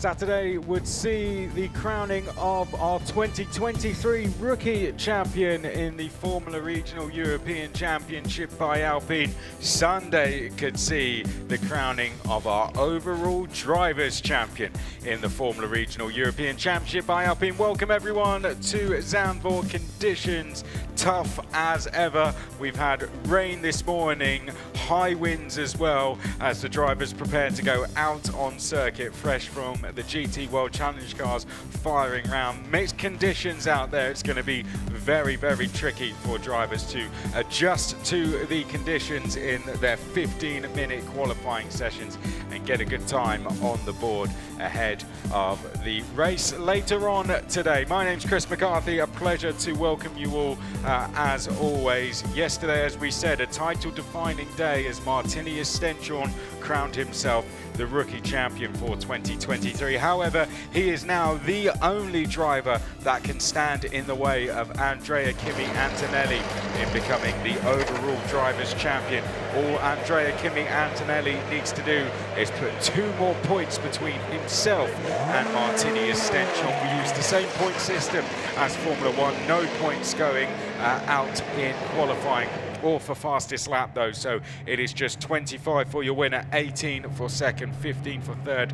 Saturday would see the crowning of our 2023 rookie champion in the Formula Regional European Championship by Alpine. Sunday could see the crowning of our overall drivers champion in the Formula Regional European Championship by Alpine. Welcome everyone to Zandvoort. Conditions tough as ever. We've had rain this morning, high winds as well, as the drivers prepare to go out on circuit fresh from the GT World Challenge cars firing around. Mixed conditions out there. It's going to be very, very tricky for drivers to adjust to the conditions in their 15-minute qualifying sessions and get a good time on the board ahead of the race later on today. My name's Chris McCarthy. A pleasure to welcome you all as always. Yesterday, as we said, a title-defining day as Martini Estenchon crowned himself the rookie champion for 2023. However, he is now the only driver that can stand in the way of Andrea Kimi Antonelli in becoming the overall drivers champion. All Andrea Kimi Antonelli needs to do is put 2 more points between himself and Martini Estenchon. We use the same point system as Formula 1, no points going out in qualifying or for fastest lap though, so it is just 25 for your winner, 18 for second, 15 for third,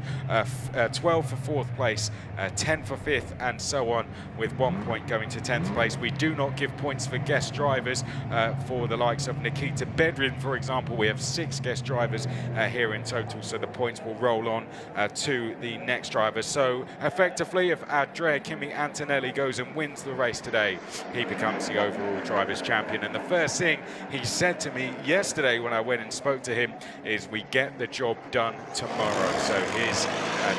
12 for fourth place, 10 for fifth, and so on, with 1 point going to 10th place. We do not give points for guest drivers for the likes of Nikita Bedrin, for example. We have 6 guest drivers here in total, so the points will roll on to the next driver. So effectively, if Andrea Kimi Antonelli goes and wins the race today, he becomes the overall drivers champion. And the first thing he said to me yesterday when I went and spoke to him is, we get the job done tomorrow. So his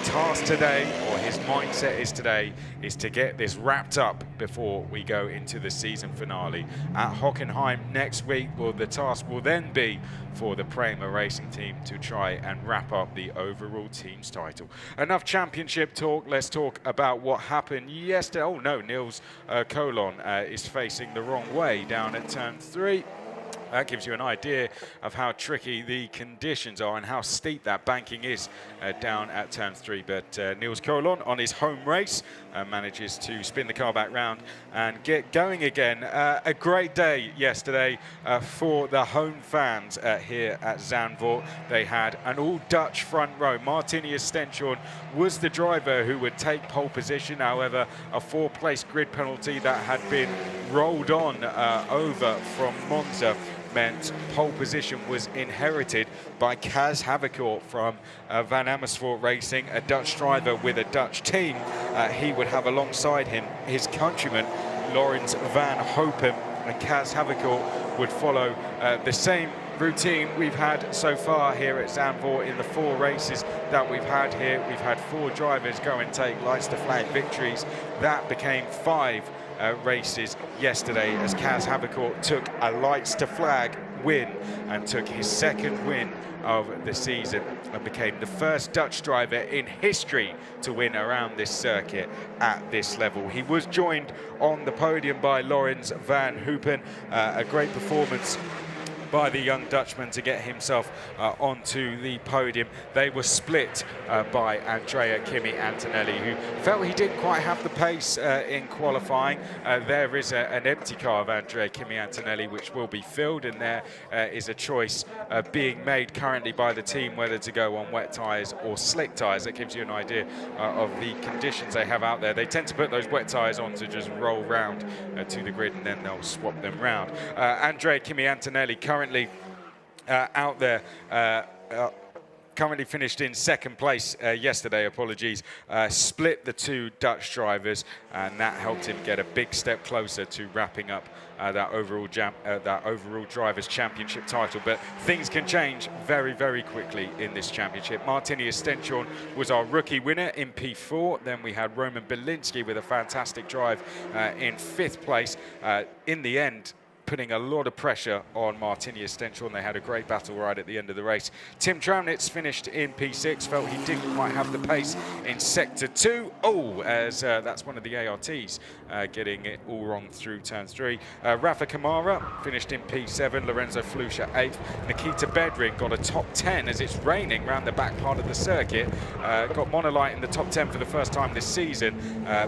task today, or his mindset is today, is to get this wrapped up before we go into the season finale at Hockenheim next week. Well, the task will then be for the Prema Racing team to try and wrap up the overall team's title. Enough championship talk. Let's talk about what happened yesterday. Oh no, Nils Colon is facing the wrong way down at turn 3. That gives you an idea of how tricky the conditions are and how steep that banking is down at turn 3. But Nils Colon, on his home race, manages to spin the car back round and get going again. A great day yesterday for the home fans here at Zandvoort. They had an all-Dutch front row. Martini Estenchon was the driver who would take pole position. However, a 4-place grid penalty that had been rolled on over from Monza meant pole position was inherited by Kaz Havercourt from Van Amersfoort Racing, a Dutch driver with a Dutch team. He would have alongside him his countryman Laurens van Hopen, and Kaz Havercourt would follow the same routine we've had so far here at Zandvoort in the 4 races that we've had here. We've had 4 drivers go and take lights to flag victories. That became 5 races yesterday as Kaz Havercourt took a lights to flag win and took his 2nd win of the season and became the first Dutch driver in history to win around this circuit at this level. He was joined on the podium by Laurens van Hopen, a great performance by the young Dutchman to get himself onto the podium. They were split by Andrea Kimi Antonelli, who felt he didn't quite have the pace in qualifying. There is an empty car of Andrea Kimi Antonelli which will be filled, and there is a choice being made currently by the team whether to go on wet tyres or slick tyres. That gives you an idea of the conditions they have out there. They tend to put those wet tyres on to just roll round to the grid, and then they'll swap them round. Andrea Kimi Antonelli currently out there, currently finished in 2nd place yesterday, split the 2 Dutch drivers, and that helped him get a big step closer to wrapping up that overall drivers championship title. But things can change very, very quickly in this championship. Martini Estenchon was our rookie winner in P4. Then we had Roman Belinsky with a fantastic drive in 5th place. In the end, putting a lot of pressure on Martini Estenchon. They had a great battle right at the end of the race. Tim Traunitz finished in P6, felt he didn't quite have the pace in Sector 2. Oh, as that's one of the ARTs getting it all wrong through turn 3. Rafa Kamara finished in P7, Lorenzo Flusha 8th. Nikita Bedrin got a top 10 as it's raining around the back part of the circuit. Got Monolite in the top 10 for the first time this season.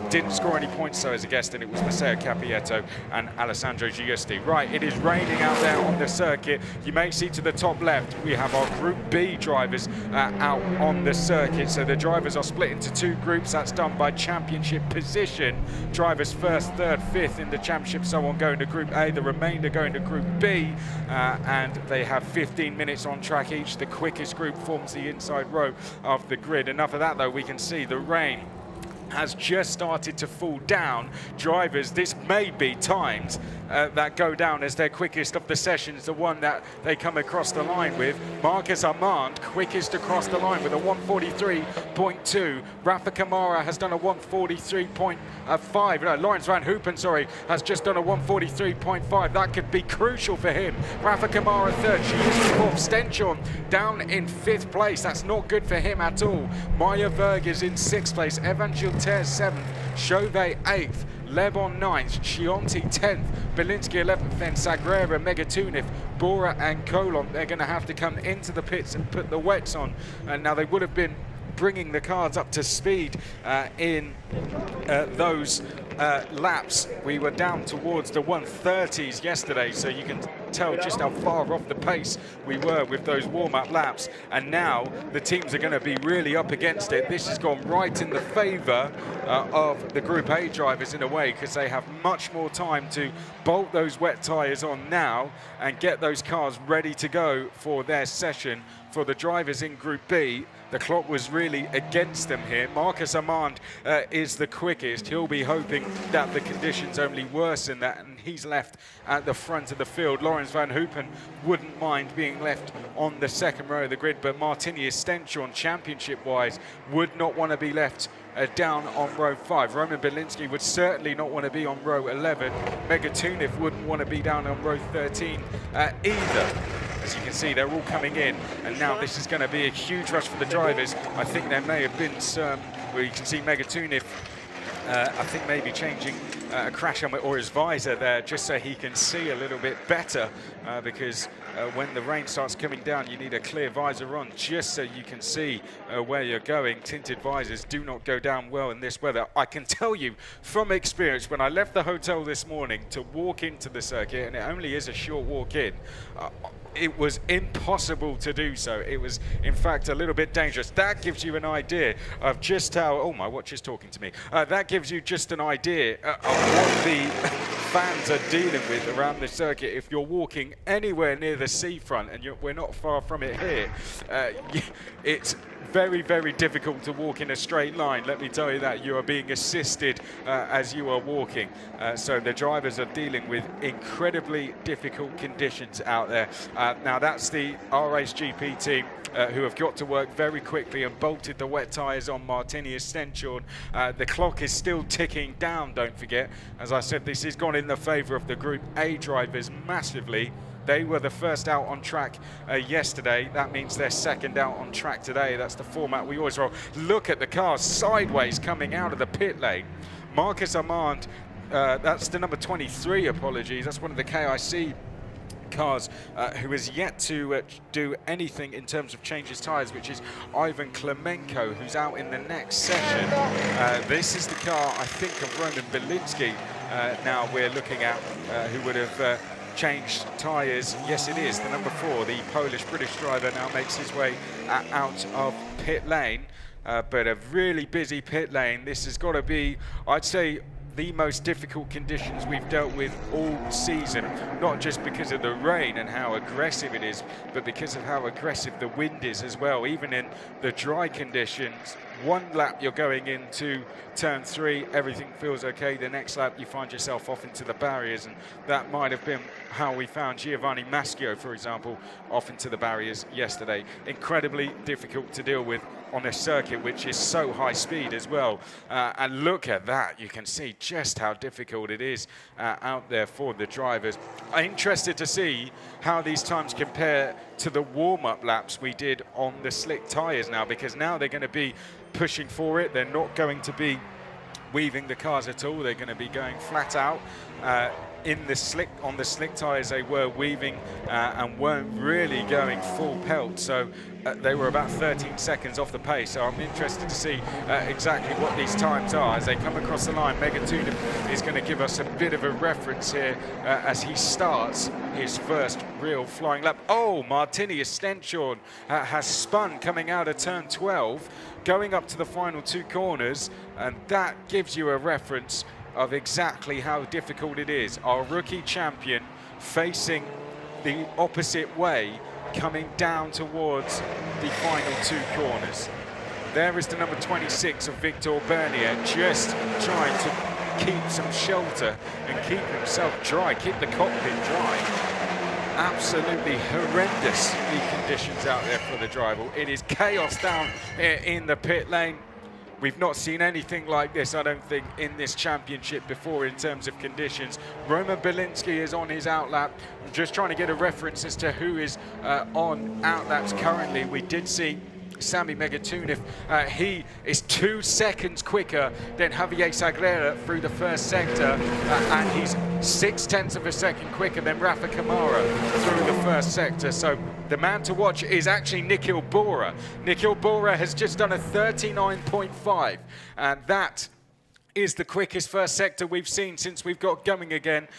Didn't score any points so as a guest, and it was Matteo Capietto and Alessandro Giusti. Right, it is raining out there on the circuit. You may see to the top left, we have our Group B drivers out on the circuit. So the drivers are split into 2 groups. That's done by championship position. Drivers 1st, 3rd, 5th in the championship, so on going to Group A. The remainder going to Group B, and they have 15 minutes on track each. The quickest group forms the inside row of the grid. Enough of that though, we can see the rain has just started to fall down. Drivers, this may be times that go down as their quickest of the sessions, the one that they come across the line with. Marcus Armand, quickest across the line with a 1:43.2. Rafa Kamara has done a 1:43.5. No, Lawrence Van Hoopen, sorry, has just done a 1:43.5. That could be crucial for him. Rafa Kamara 3rd, Giusti 4th, Stenchon down in 5th place. That's not good for him at all. Maya Berg is in 6th place. Evan Gilter 7th, Chauvet 8th, Lebon 9th, Chianti 10th, Belinsky 11th, then Sagrera, Megatunif, Bora and Colon. They're going to have to come into the pits and put the wets on. And now they would have been bringing the cars up to speed in those laps. We were down towards the 130s yesterday, so you can tell just how far off the pace we were with those warm-up laps. And now the teams are going to be really up against it. This has gone right in the favour of the Group A drivers in a way, because they have much more time to bolt those wet tyres on now and get those cars ready to go for their session. For the drivers in Group B, the clock was really against them here. Marcus Armand is the quickest. He'll be hoping that the conditions only worsen that, and he's left at the front of the field. Lawrence Van Hoopen wouldn't mind being left on the 2nd row of the grid, but Martini Estenchon, championship-wise, would not want to be left down on row 5. Roman Belinsky would certainly not want to be on row 11. Megatunif wouldn't want to be down on row 13 either. As you can see, they're all coming in, and now this is going to be a huge rush for the drivers. I think there may have been some, where you can see Megatunif, I think maybe changing a crash helmet or his visor there, just so he can see a little bit better, because when the rain starts coming down, you need a clear visor on just so you can see where you're going. Tinted visors do not go down well in this weather. I can tell you from experience, when I left the hotel this morning to walk into the circuit, and it only is a short walk in, it was impossible to do so. It was, in fact, a little bit dangerous. That gives you an idea of just how, oh, my watch is talking to me. That gives you just an idea of what the fans are dealing with around the circuit. If you're walking anywhere near the seafront, and we're not far from it here, it's very, very difficult to walk in a straight line. Let me tell you that. You are being assisted as you are walking. So the drivers are dealing with incredibly difficult conditions out there. Now that's the RHGP team who have got to work very quickly and bolted the wet tyres on Martini Estenchon. The clock is still ticking down, don't forget. As I said, this has gone in the favour of the Group A drivers massively. They were the first out on track yesterday. That means they're 2nd out on track today. That's the format we always roll. Look at the cars sideways coming out of the pit lane. Marcus Armand, that's the number 23, apologies. That's one of the KIC cars who has yet to do anything in terms of change his tyres, which is Ivan Klemenko, who's out in the next session. This is the car, I think, of Roman Belinsky now we're looking at, who would have changed tyres. Yes, it is the number 4. The Polish-British driver now makes his way out of pit lane, but a really busy pit lane. This has got to be, I'd say, the most difficult conditions we've dealt with all season, not just because of the rain and how aggressive it is, but because of how aggressive the wind is as well. Even in the dry conditions, one lap you're going into turn 3, everything feels okay. The next lap you find yourself off into the barriers, and that might have been how we found Giovanni Maschio, for example, off into the barriers yesterday. Incredibly difficult to deal with on a circuit which is so high speed as well. And look at that, you can see just how difficult it is out there for the drivers. I'm interested to see how these times compare to the warm-up laps we did on the slick tyres now, because now they're going to be pushing for it. They're not going to be weaving the cars at all. They're going to be going flat out. On the slick tyres they were weaving and weren't really going full pelt, so they were about 13 seconds off the pace. So I'm interested to see exactly what these times are as they come across the line. Megatuna is going to give us a bit of a reference here as he starts his first real flying lap. Oh, Martini Stenchorn has spun coming out of turn 12, going up to the final 2 corners, and that gives you a reference of exactly how difficult it is. Our rookie champion facing the opposite way, coming down towards the final 2 corners. There is the number 26 of Victor Bernier, just trying to keep some shelter and keep himself dry, keep the cockpit dry. Absolutely horrendous the conditions out there for the driver. It is chaos down in the pit lane. We've not seen anything like this, I don't think, in this championship before in terms of conditions. Roman Belinsky is on his outlap. I'm just trying to get a reference as to who is on outlaps currently. We did see Sami Megatuniv. He is 2 seconds quicker than Javier Sagrera through the first sector, and he's 0.6 of a second quicker than Rafa Kamara through the first sector. So the man to watch is actually Nikhil Bora. Nikhil Bora has just done a 39.5, and that is the quickest first sector we've seen since we've got going again.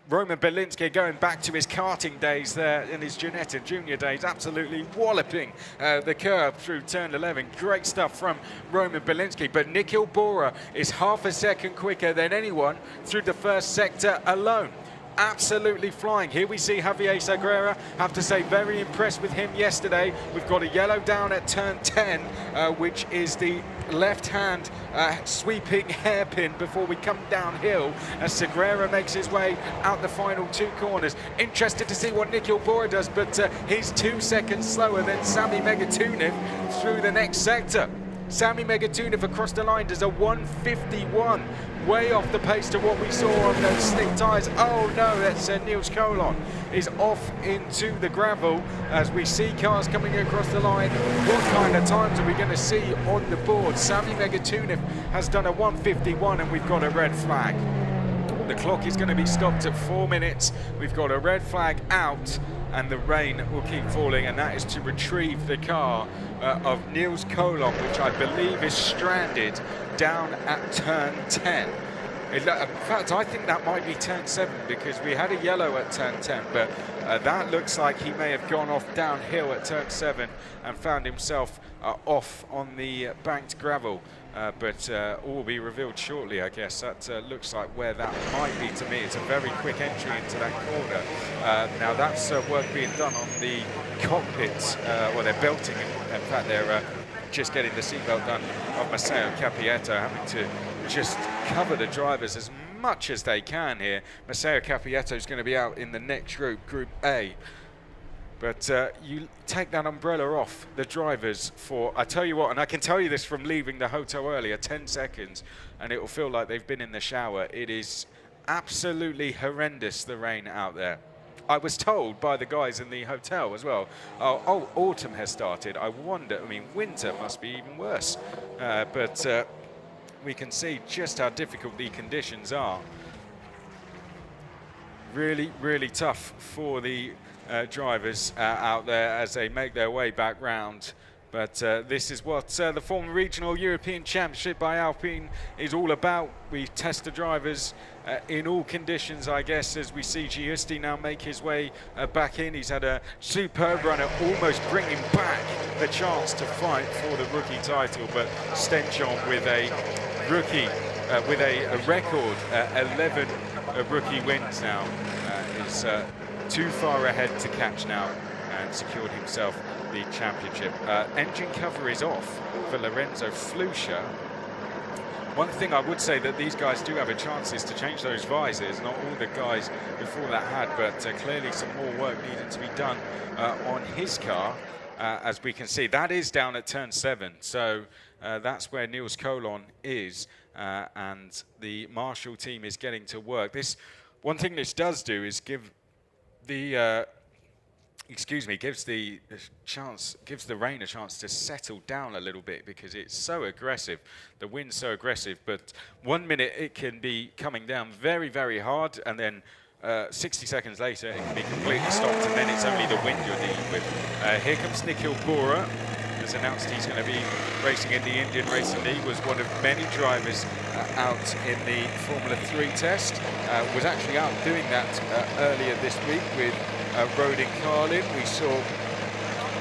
Roman Belinsky going back to his karting days there in his Ginetta Junior days, absolutely walloping the curb through turn 11. Great stuff from Roman Belinsky, but Nikhil Bora is 0.5 second quicker than anyone through the first sector alone. Absolutely flying. Here we see Javier Sagrera. Have to say, very impressed with him yesterday. We've got a yellow down at turn 10, which is the left-hand sweeping hairpin before we come downhill as Sagrera makes his way out the final 2 corners. Interested to see what Nikhil Bora does, but he's 2 seconds slower than Sami Megatuniv through the next sector. Sami Megatuniv across the line does a 1:51, way off the pace to what we saw on those slick tyres. Oh no, that's Niels Colon is off into the gravel as we see cars coming across the line. What kind of times are we going to see on the board? Sami Megatuniv has done a 1:51 and we've got a red flag. The clock is going to be stopped at 4 minutes. We've got a red flag out and the rain will keep falling, and that is to retrieve the car of Niels Colon, which I believe is stranded down at turn 10. In fact, I think that might be turn 7 because we had a yellow at turn 10, but that looks like he may have gone off downhill at turn 7 and found himself off on the banked gravel. But all will be revealed shortly, I guess. That looks like where that might be to me. It's a very quick entry into that corner. Now that's work being done on the cockpit, well, they're belting it. In fact, they're just getting the seatbelt done of Masseo Capietto, having to just cover the drivers as much as they can here. Masseo Capietto is going to be out in the next group, Group A. But you take that umbrella off the drivers for, I tell you what, and I can tell you this from leaving the hotel earlier, 10 seconds, and it will feel like they've been in the shower. It is absolutely horrendous, the rain out there. I was told by the guys in the hotel as well, oh, autumn has started. I wonder, I mean, winter must be even worse. But we can see just how difficult the conditions are. Really, really tough for the drivers out there as they make their way back round. But this is what the former regional European Championship by Alpine is all about. We test the drivers in all conditions, I guess, as we see Giusti now make his way back in. He's had a superb run at almost bringing back the chance to fight for the rookie title, but Stenchon with a rookie, with a record 11 rookie wins now, is too far ahead to catch now and secured himself the championship. Engine cover is off for Lorenzo Flusha. One thing I would say that these guys do have a chance is to change those visors. Not all the guys before that had, but clearly some more work needed to be done on his car. as we can see. That is down at turn 7, so that's where Niels Colon is, and the Marshall team is getting to work. One thing this does do is give the gives the rain a chance to settle down a little bit, because it's so aggressive. The wind's so aggressive, but 1 minute it can be coming down very, very hard, and then 60 seconds later it can be completely stopped, and then it's only the wind you're dealing with. Here comes Nikhil Bora. Has announced he's going to be racing in the Indian Racing League. Was one of many drivers out in the Formula 3 test. Was actually out doing that earlier this week with Rodin Carlin. We saw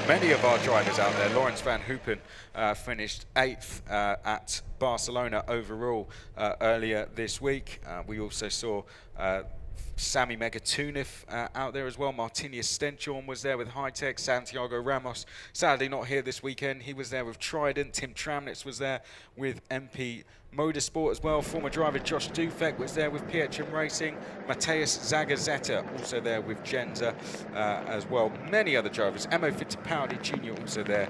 many of our drivers out there. Lawrence Van Hoopen finished 8th at Barcelona overall earlier this week. We also saw Sami Megatunif out there as well. Martinius Stenchorn was there with High-Tech. Santiago Ramos, sadly not here this weekend. He was there with Trident. Tim Tramnitz was there with MP Motorsport as well. Former driver Josh Dufek was there with PHM Racing. Mateus Zagazeta also there with Genza as well. Many other drivers. Emo Fittipaldi Jr. also there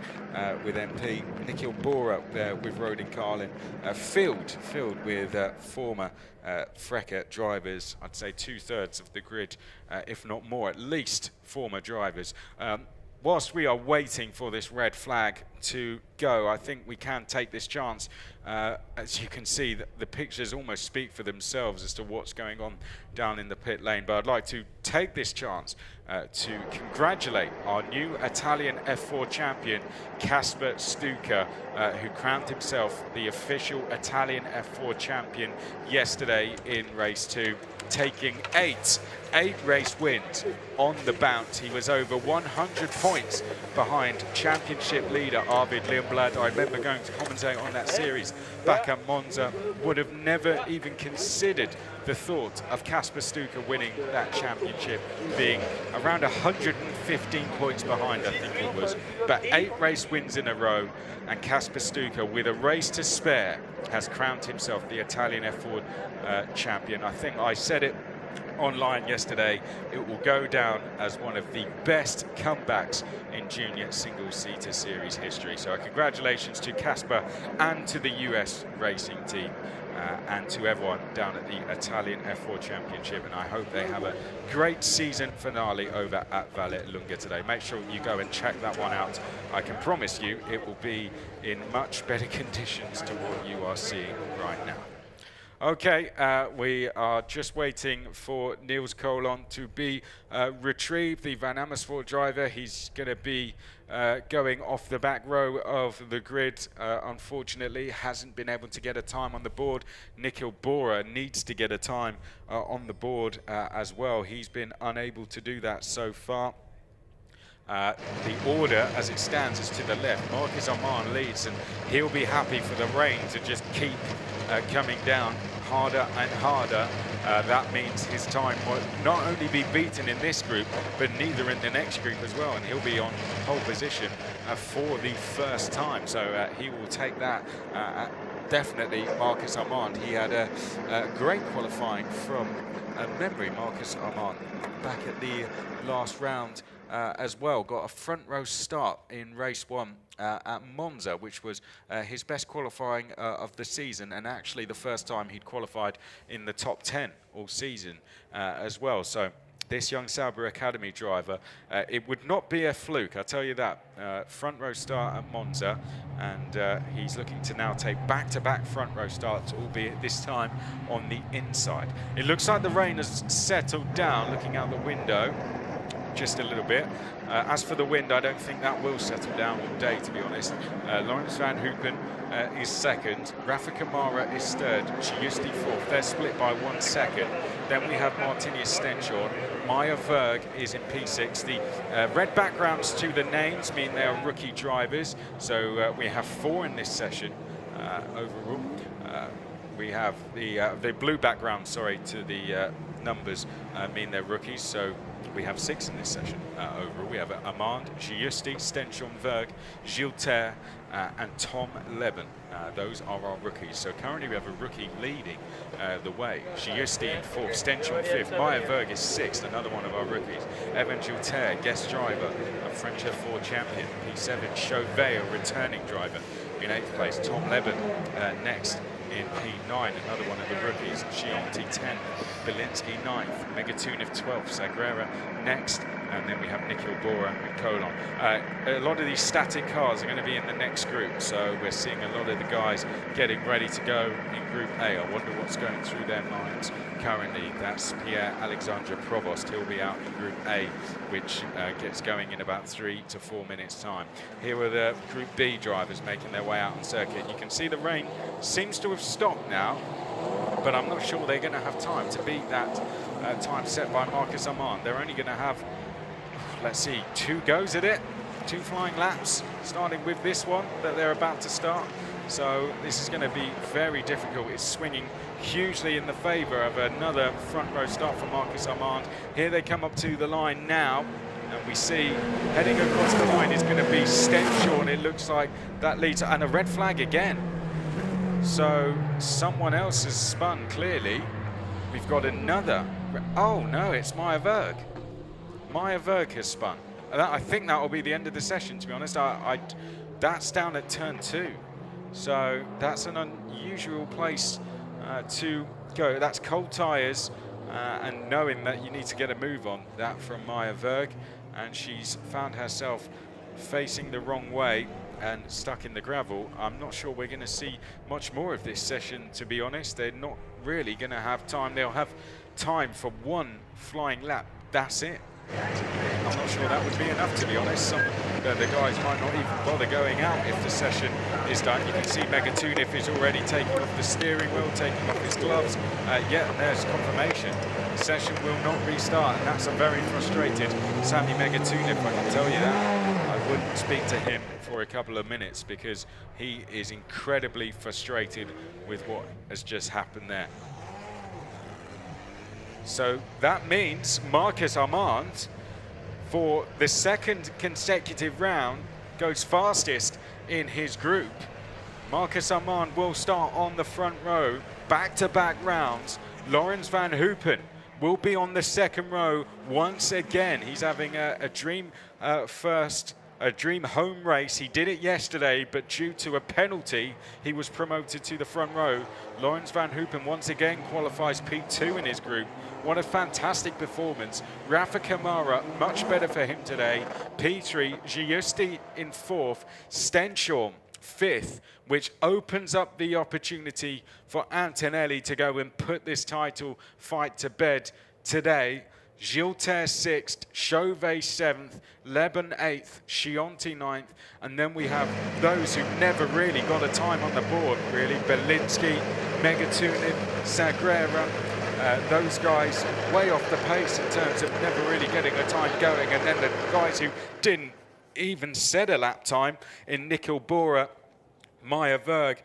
with MP. Nikhil Bora there with Rodin Carlin. Filled with former Frecker drivers. I'd say 2/3 of the grid, if not more, at least former drivers. Whilst we are waiting for this red flag to go, I think we can take this chance. As you can see, the pictures almost speak for themselves as to what's going on down in the pit lane. But I'd like to take this chance to congratulate our new Italian F4 champion, Kasper Stuka, who crowned himself the official Italian F4 champion yesterday in race 2, taking 8 race wins on the bounce. He was over 100 points behind championship leader Arvid Lindblad. I remember going to commentate on that series back at Monza. Would have never even considered the thought of Kasper Stuka winning that championship, being around 115 points behind, I think it was. But 8 race wins in a row, and Kasper Stuka, with a race to spare, has crowned himself the Italian F4 champion. I think I said it online yesterday, it will go down as one of the best comebacks in junior single-seater series history. So congratulations to Kasper and to the US racing team and to everyone down at the Italian F4 Championship, and I hope they have a great season finale over at Vallelunga today. Make sure you go and check that one out. I can promise you it will be in much better conditions to what you are seeing right now. Okay, we are just waiting for Niels Colon to be retrieved, the Van Amersfoort driver. He's going to be going off the back row of the grid. Unfortunately, hasn't been able to get a time on the board. Nikhil Bora needs to get a time on the board as well. He's been unable to do that so far. The order as it stands is to the left. Marcus Armand leads, and he'll be happy for the rain to just keep coming down harder and harder. That means his time will not only be beaten in this group, but neither in the next group as well, and he'll be on pole position for the first time. So he will take that. Definitely Marcus Armand. He had a great qualifying from memory, Marcus Armand, back at the last round as well. Got a front row start in race 1 at Monza, which was his best qualifying of the season, and actually the first time he'd qualified in the top 10 all season as well. So this young Sauber Academy driver, it would not be a fluke, I'll tell you that. Front row start at Monza, and he's looking to now take back-to-back front row starts, albeit this time on the inside. It looks like the rain has settled down, looking out the window just a little bit. As for the wind, I don't think that will settle down all day, to be honest. Lawrence Van Hoopen is second, Rafa Kamara is third, Giusti fourth. They're split by 1 second. Then we have Martinius Stenchorn. Maya Verg is in P6. The red backgrounds to the names mean they are rookie drivers, so we have 4 in this session overall. we have the blue background, sorry, to the numbers mean they're rookies. So we have 6 in this session overall. We have Armand, Giusti, Stenchon Verg, Gilter, and Tom Leben. Those are our rookies. So currently we have a rookie leading the way. Giusti in 4th, Stenchon 5th, Meyer Verg is 6th, another one of our rookies. Evan Gilter, guest driver, a French F4 champion. P7, Chauvet, a returning driver, in 8th place. Tom Leben next in P9, another one of the rookies. Chianti 10th, Belinsky 9th, Megatunev 12th, Sagrera next, and then we have Nikhil Bora with Colon. A lot of these static cars are going to be in the next group, so we're seeing a lot of the guys getting ready to go in Group A. I wonder what's going through their minds currently. That's Pierre Alexandre Provost. He'll be out in Group A, which gets going in about 3 to 4 minutes time. Here are the Group B drivers making their way out on circuit. You can see the rain seems to have stopped now, but I'm not sure they're going to have time to beat that time set by Marcus Armand. They're only going to have, let's see, 2 goes at it, 2 flying laps, starting with this one that they're about to start. So this is going to be very difficult. It's swinging hugely in the favour of another front row start for Marcus Armand. Here they come up to the line now, and we see heading across the line is going to be Stenchon. It looks like that leads, and a red flag again. So someone else has spun, clearly. We've got another. Oh no, it's Meyer Verg. Meyer Verg has spun. I think that will be the end of the session, to be honest. That's down at turn 2. So that's an unusual place to go. That's cold tyres and knowing that you need to get a move on that from Meyer Verg. And she's found herself facing the wrong way and stuck in the gravel. I'm not sure we're going to see much more of this session, to be honest. They're not really going to have time. They'll have time for 1 flying lap. That's it. I'm not sure that would be enough, to be honest. Some of the guys might not even bother going out if the session is done. You can see Megatunev is already taking off the steering wheel, taking off his gloves. Yeah, and there's confirmation. The session will not restart, and that's a very frustrated Sami Megatunev, I can tell you that. I wouldn't speak to him for a couple of minutes because he is incredibly frustrated with what has just happened there. So that means Marcus Armand, for the 2nd consecutive round, goes fastest in his group. Marcus Armand will start on the front row, back-to-back rounds. Lawrence Van Hoopen will be on the 2nd row once again. He's having a dream a dream home race. He did it yesterday, but due to a penalty, he was promoted to the front row. Lawrence Van Hoopen once again qualifies P2 in his group. What a fantastic performance. Rafa Kamara, much better for him today. P3, Giusti in 4th, Stenchon 5th, which opens up the opportunity for Antonelli to go and put this title fight to bed today. Gilter 6th, Chauvet 7th, Leben 8th, Chianti 9th, and then we have those who've never really got a time on the board, really. Belinsky, Megatunev, Sagrera, those guys way off the pace in terms of never really getting a time going, and then the guys who didn't even set a lap time in Nikhil Bora, Meyer Verg,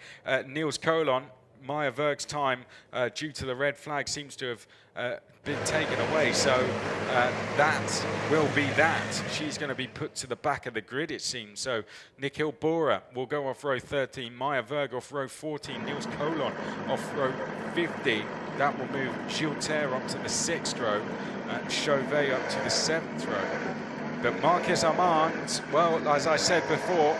Niels Colon. Meyer Verg's time, due to the red flag, seems to have been taken away, so that will be that. She's going to be put to the back of the grid, it seems. So Nikhil Bora will go off row 13, Meyer Verg off row 14, Niels Colon off row 50. That will move Gilter up to the 6th row, and Chauvet up to the 7th row. But Marcus Armand, well, as I said before,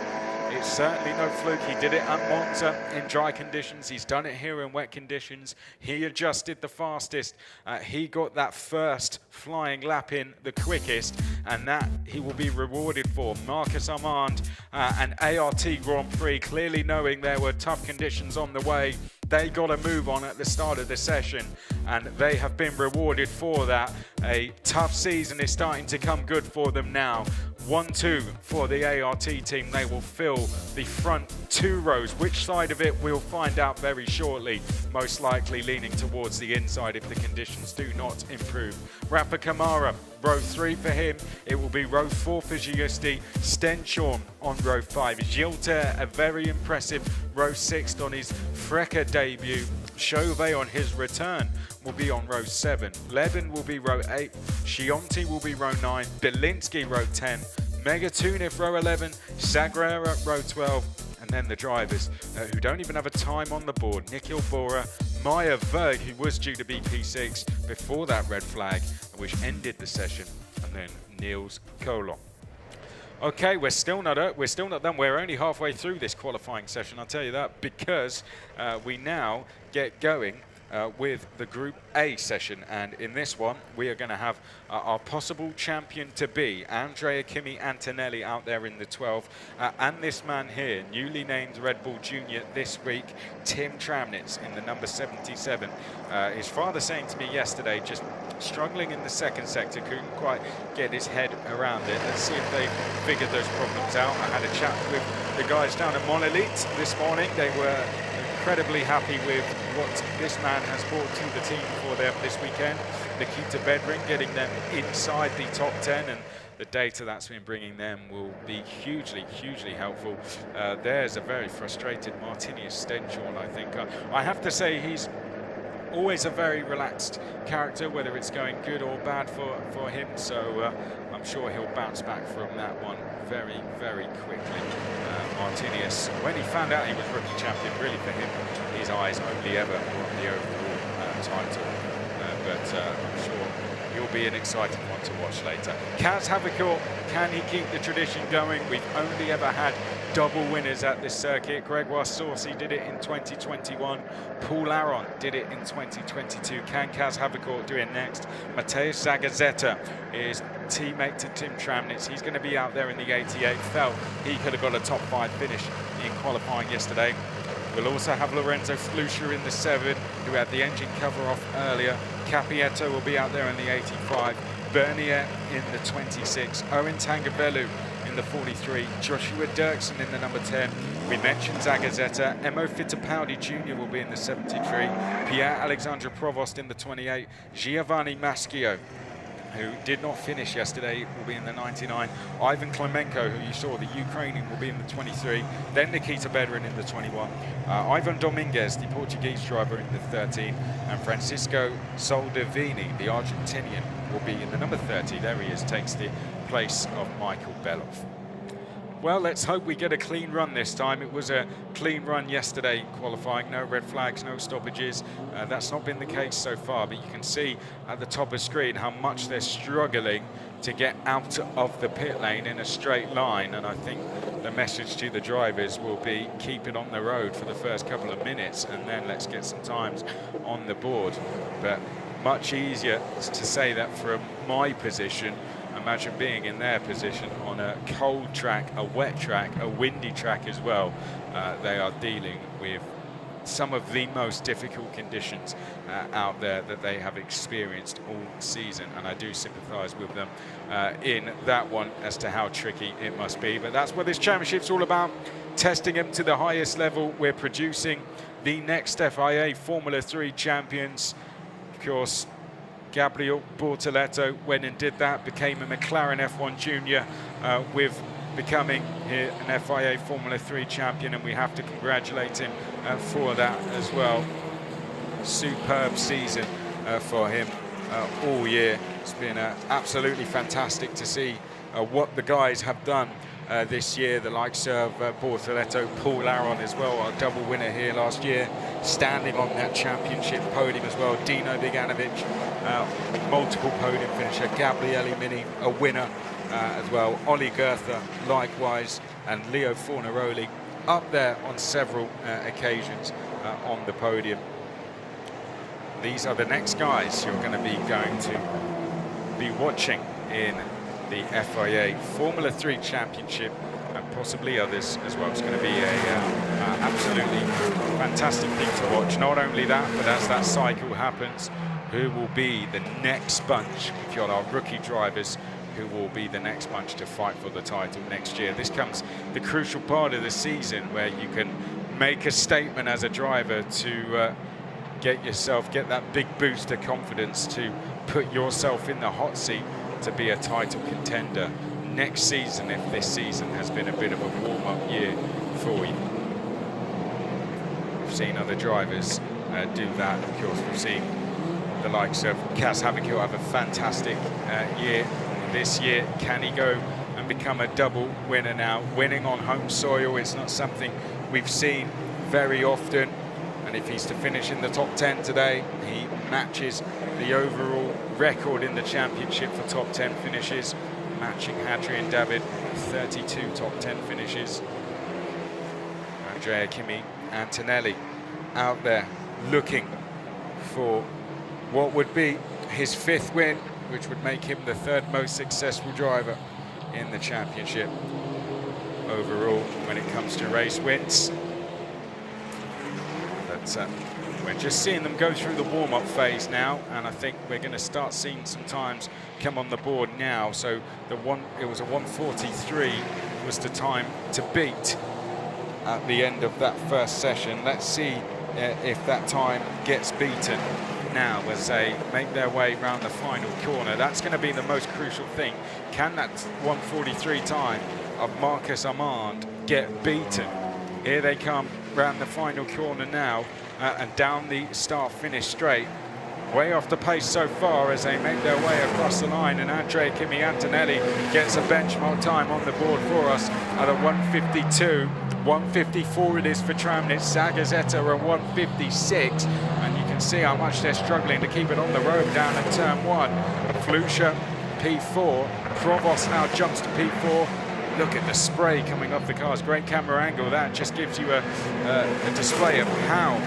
it's certainly no fluke. He did it at Monza in dry conditions. He's done it here in wet conditions. He adjusted the fastest. He got that first flying lap in the quickest, and that he will be rewarded for. Marcus Armand, an ART Grand Prix, clearly knowing there were tough conditions on the way. They got a move on at the start of the session, and they have been rewarded for that. A tough season is starting to come good for them now. 1-2 for the ART team. They will fill the front 2 rows. Which side of it, we'll find out very shortly. Most likely leaning towards the inside if the conditions do not improve. Rafa Kamara, row 3 for him. It will be row 4 for Giusti. Stenchon on row 5. Gilter, a very impressive row 6 on his Freca debut. Chauvet on his return will be on row 7. Levin will be row 8. Chianti will be row 9. Belinsky row 10. Megatuniv row 11. Sagrera row 12. And then the drivers who don't even have a time on the board. Nikhil Bora, Maya Verg, who was due to be P6 before that red flag, which ended the session. And then Niels Kolon. Okay, we're still not done. We're only halfway through this qualifying session, I'll tell you that, because we now get going with the Group A session, and in this one we are going to have our possible champion to be Andrea Kimi Antonelli out there in the 12, and this man here, newly named Red Bull Junior this week, Tim Tramnitz in the number 77. His father saying to me yesterday, just struggling in the second sector, couldn't quite get his head around it. Let's see if they figured those problems out. I had a chat with the guys down at Monolith this morning. They were incredibly happy with what this man has brought to the team for them this weekend. Nikita Bedrin getting them inside the top 10, and the data that's been bringing them will be hugely helpful. There's a very frustrated Martinius Stenchorn, I think. I have to say he's always a very relaxed character, whether it's going good or bad for him, so I'm sure he'll bounce back from that one very quickly. Martinius, when he found out he was rookie champion, really for him, his eyes only ever were on the overall title, but I'm sure he'll be an exciting one to watch later. Kaz Havikor, can he keep the tradition going? We've only ever had double winners at this circuit. Gregoire Saucy did it in 2021. Paul Aron did it in 2022. Can Kaz Havikor do it next? Mateusz Zagazeta is teammate to Tim Tramnitz. He's going to be out there in the 88. Felt he could have got a top 5 finish in qualifying yesterday. We'll also have Lorenzo Fluscher in the 7, who had the engine cover off earlier. Capietto will be out there in the 85. Bernier in the 26. Owen Tangavelu in the 43. Joshua Dirksen in the number 10. We mentioned Zagazeta. Emo Fittipaldi Jr. will be in the 73. Pierre-Alexandre Provost in the 28. Giovanni Maschio, who did not finish yesterday, will be in the 99. Ivan Klemenko, who you saw, the Ukrainian, will be in the 23. Then Nikita Bedrin in the 21. Ivan Dominguez, the Portuguese driver, in the 13. And Francisco Soldevini, the Argentinian, will be in the number 30. There he is, takes the place of Michael Belov. Well, let's hope we get a clean run this time. It was a clean run yesterday in qualifying. No red flags, no stoppages. That's not been the case so far, but you can see at the top of the screen how much they're struggling to get out of the pit lane in a straight line. And I think the message to the drivers will be keep it on the road for the first couple of minutes, and then let's get some times on the board. But much easier to say that from my position. Imagine being in their position on a cold track, a wet track, a windy track as well. They are dealing with some of the most difficult conditions out there that they have experienced all season, and I do sympathise with them in that one as to how tricky it must be. But that's what this championship's all about, testing them to the highest level. We're producing the next FIA Formula 3 champions. Of course, Gabriel Bortoleto went and did that, became a McLaren F1 Junior with becoming an FIA Formula 3 champion, and we have to congratulate him for that as well. Superb season for him all year. It's been absolutely fantastic to see what the guys have done this year, the likes of Bortoleto, Paul Aron as well, our double winner here last year, standing on that championship podium as well. Dino Beganovic, multiple podium finisher. Gabriele Mini, a winner as well. Ollie Goethe, likewise, and Leo Fornaroli up there on several occasions on the podium. These are the next guys you're going to be watching in the FIA Formula 3 Championship, and possibly others as well. It's going to be a absolutely fantastic thing to watch. Not only that, but as that cycle happens, who will be the next bunch, if you're our rookie drivers, who will be the next bunch to fight for the title next year. This comes the crucial part of the season where you can make a statement as a driver to get that big boost of confidence to put yourself in the hot seat to be a title contender next season, if this season has been a bit of a warm-up year for you. We've seen other drivers do that. Of course, we've seen the likes of Kaz Havakil have a fantastic year this year. Can he go and become a double winner now? Winning on home soil is not something we've seen very often, and if he's to finish in the top 10 today, he matches the overall record in the championship for top 10 finishes, matching Hadrian David, 32 top 10 finishes. Andrea Kimi Antonelli out there looking for what would be his 5th win, which would make him the 3rd most successful driver in the championship overall when it comes to race wins. But we're just seeing them go through the warm-up phase now, and I think we're going to start seeing some times come on the board now. So it was a 1:43 was the time to beat at the end of that first session. Let's see if that time gets beaten now as they make their way around the final corner. That's going to be the most crucial thing. Can that 1:43 time of Marcus Armand get beaten? Here they come round the final corner now, and down the start-finish straight. Way off the pace so far as they make their way across the line, and Andrea Kimi Antonelli gets a benchmark time on the board for us at a 1:52. 1:54 it is for Tramnitz. Zagazzetta are 1:56, and you can see how much they're struggling to keep it on the road down at turn 1. Flusha P4, Provost now jumps to P4. Look at the spray coming off the cars. Great camera angle. That just gives you a display of how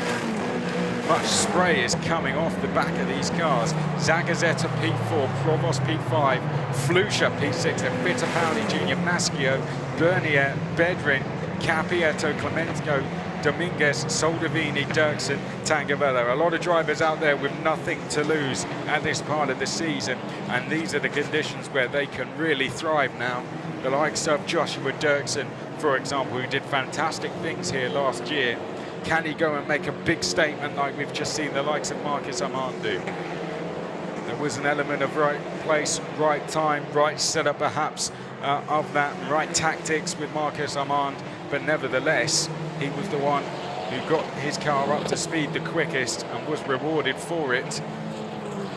much spray is coming off the back of these cars. Zagazzetta P4, Provost P5, Flusha P6, and Fittipaldi Jr., Maschio, Bernier, Bedrin, Capietto, Clemenco, Dominguez, Soldavini, Dirksen, Tangavella. A lot of drivers out there with nothing to lose at this part of the season, and these are the conditions where they can really thrive now. The likes of Joshua Dirksen, for example, who did fantastic things here last year. Can he go and make a big statement like we've just seen the likes of Marcus Armand do? There was an element of right place, right time, right setup perhaps of that, right tactics with Marcus Armand, but nevertheless, he was the one who got his car up to speed the quickest and was rewarded for it.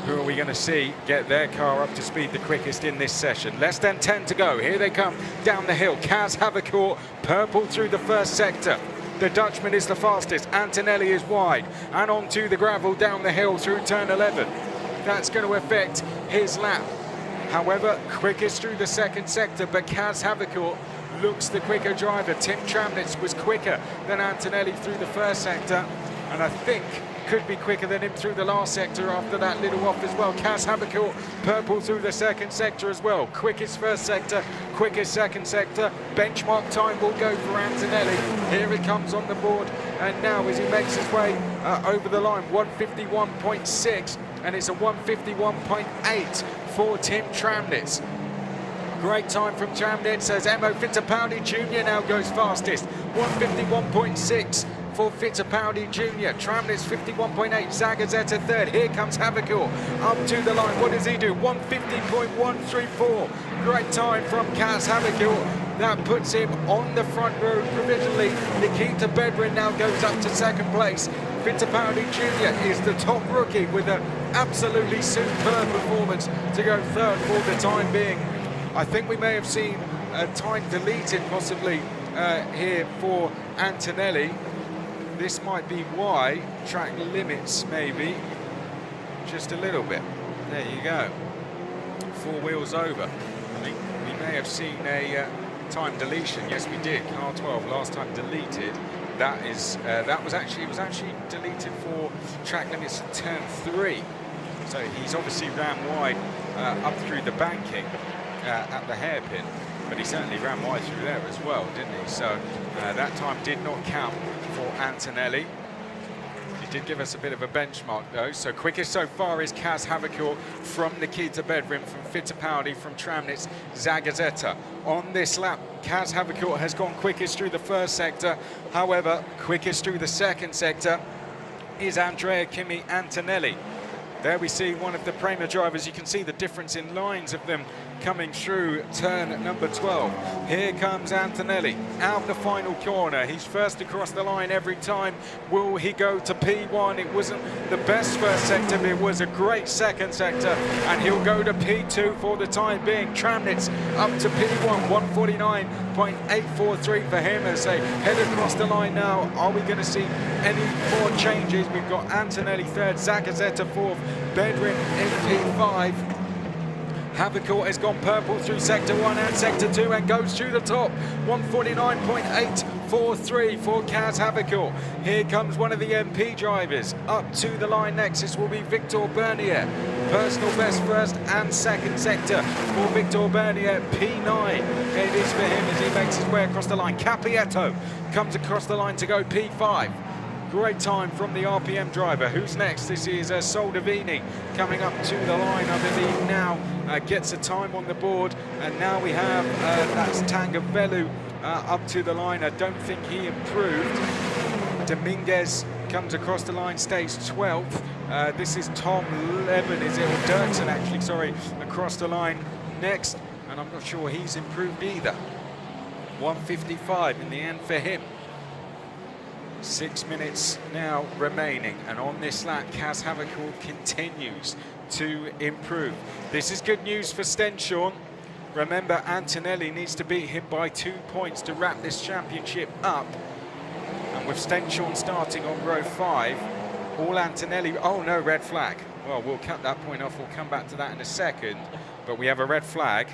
Who are we going to see get their car up to speed the quickest in this session? Less than 10 to go. Here they come down the hill. Kaz Havakil, purple through the first sector. The Dutchman is the fastest. Antonelli is wide. And onto the gravel down the hill through turn 11. That's going to affect his lap. However, quickest through the second sector, but Kaz Havakil looks the quicker driver. Tim Tramnitz was quicker than Antonelli through the first sector, and I think could be quicker than him through the last sector after that little off as well. Kaz Havakil, purple through the second sector as well. Quickest first sector, quickest second sector. Benchmark time will go for Antonelli. Here he comes on the board, and now as he makes his way over the line, 1:51.6, and it's a 1:51.8 for Tim Tramnitz. Great time from Tramnitz as Emo Fittipaldi Jr. now goes fastest. 1:51.6 for Fittipaldi Jr. Tramnitz 51.8, Zagazzetta third. Here comes Havakil up to the line. What does he do? 1:50.134. Great time from Kaz Havakil. That puts him on the front row provisionally. Nikita Bedrin now goes up to second place. Fittipaldi Jr. is the top rookie with an absolutely superb performance to go third for the time being. I think we may have seen a time deleted possibly here for Antonelli. This might be why track limits maybe just a little bit. There you go. 4 wheels over. I think we may have seen a time deletion. Yes, we did. Car 12 last time deleted. That is it was actually deleted for track limits at turn 3. So he's obviously ran wide up through the banking at the hairpin, but he certainly ran wide through there as well, didn't he? So that time did not count for Antonelli. He did give us a bit of a benchmark though. So quickest so far is Kaz Havakil from Nikita Bedrin, from Fittipaldi, from Tramnitz, Zagazzetta. On this lap, Kaz Havakil has gone quickest through the first sector. However, quickest through the second sector is Andrea Kimi Antonelli. There we see one of the Prema drivers. You can see the difference in lines of them coming through turn number 12. Here comes Antonelli out the final corner. He's first across the line every time. Will he go to P1? It wasn't the best first sector, but it was a great second sector, and he'll go to P2 for the time being. Tramnitz up to P1, 149.843 for him as they head across the line now. Are we going to see any more changes? We've got Antonelli third, Zagazeta fourth, Bedrin in P5. Havercourt has gone purple through sector 1 and sector 2 and goes through the top. 149.843 for Kaz Havercourt. Here comes one of the MP drivers. Up to the line next, this will be Victor Bernier. Personal best first and second sector for Victor Bernier. P9 it is for him as he makes his way across the line. Capietto comes across the line to go P5. Great time from the RPM driver. Who's next? This is Soldavini coming up to the line, I believe now. Gets a time on the board, and now we have that's Tangavelu up to the line. I don't think he improved. Dominguez comes across the line, stays 12th. This is Tom Levin, is it? Or Dirksen, actually, sorry, across the line next, and I'm not sure he's improved either. 155 in the end for him. 6 minutes now remaining, and on this lap, Kaz Havercourt continues to improve. This is good news for Stenshorn. Remember, Antonelli needs to beat him by 2 points to wrap this championship up. And with Stenshorn starting on row 5, all Antonelli... Oh, no, red flag. Well, we'll cut that point off. We'll come back to that in a second. But we have a red flag,